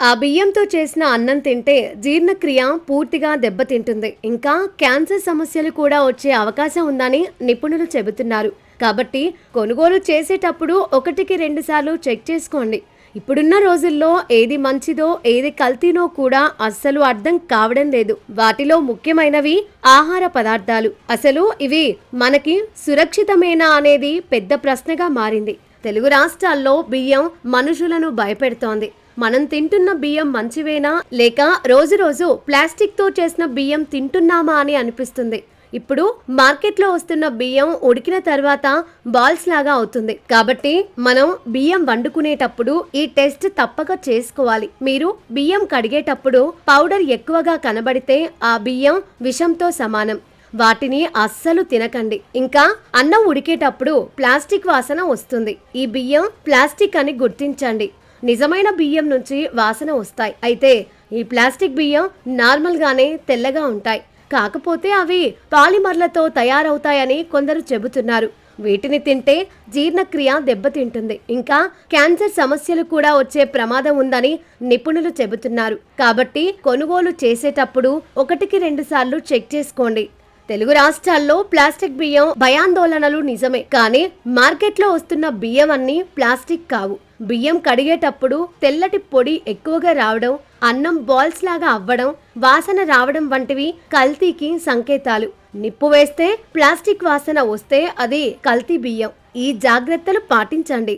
ఆ బియ్యంతో చేసిన అన్నం తింటే జీర్ణక్రియ పూర్తిగా దెబ్బతింటుంది. ఇంకా క్యాన్సర్ సమస్యలు కూడా వచ్చే అవకాశం ఉందని నిపుణులు చెబుతున్నారు. కాబట్టి కొనుగోలు చేసేటప్పుడు ఒకటికి రెండు సార్లు చెక్ చేసుకోండి. ఇప్పుడున్న రోజుల్లో ఏది మంచిదో ఏది కల్తీనో కూడా అస్సలు అర్థం కావడం లేదు. వాటిలో ముఖ్యమైనవి ఆహార పదార్థాలు. అసలు ఇవి మనకి సురక్షితమేనా అనేది పెద్ద ప్రశ్నగా మారింది. తెలుగు రాష్ట్రాల్లో బియ్యం మనుషులను భయపెడుతోంది. మనం తింటున్న బియ్యం మంచివేనా లేక రోజు రోజు ప్లాస్టిక్ తో చేసిన బియ్యం తింటున్నామా అని అనిపిస్తుంది. ఇప్పుడు మార్కెట్లో వస్తున్న బియ్యం ఉడికిన తర్వాత బాల్స్ లాగా అవుతుంది. కాబట్టి మనం బియ్యం వండుకునేటప్పుడు ఈ టెస్ట్ తప్పక చేసుకోవాలి. మీరు బియ్యం కడిగేటప్పుడు పౌడర్ ఎక్కువగా కనబడితే ఆ బియ్యం విషంతో సమానం. వాటిని అస్సలు తినకండి. ఇంకా అన్నం ఉడికేటప్పుడు ప్లాస్టిక్ వాసన వస్తుంది. ఈ బియ్యం ప్లాస్టిక్ అని గుర్తించండి. నిజమైన బియ్యం నుంచి వాసన వస్తాయి. అయితే ఈ ప్లాస్టిక్ బియ్యం నార్మల్ గానే తెల్లగా ఉంటాయి. కాకపోతే అవి పాలిమర్లతో తయారవుతాయని కొందరు చెబుతున్నారు. వీటిని తింటే జీర్ణక్రియ దెబ్బతింటుంది. ఇంకా క్యాన్సర్ సమస్యలు కూడా వచ్చే ప్రమాదం ఉందని నిపుణులు చెబుతున్నారు. కాబట్టి కొనుగోలు చేసేటప్పుడు ఒకటికి రెండు సార్లు చెక్ చేసుకోండి. తెలుగు రాష్ట్రాల్లో ప్లాస్టిక్ బియ్యం భయాందోళనలు నిజమే, కానీ మార్కెట్లో వస్తున్న బియ్యం అన్ని ప్లాస్టిక్ కావు. బియ్యం కడిగేటప్పుడు తెల్లటి పొడి ఎక్కువగా రావడం, అన్నం బాల్స్ లాగా అవ్వడం, వాసన రావడం వంటివి కల్తీకి సంకేతాలు. నిప్పు వేస్తే ప్లాస్టిక్ వాసన వస్తే అది కల్తీ బియ్యం. ఈ జాగ్రత్తలు పాటించండి.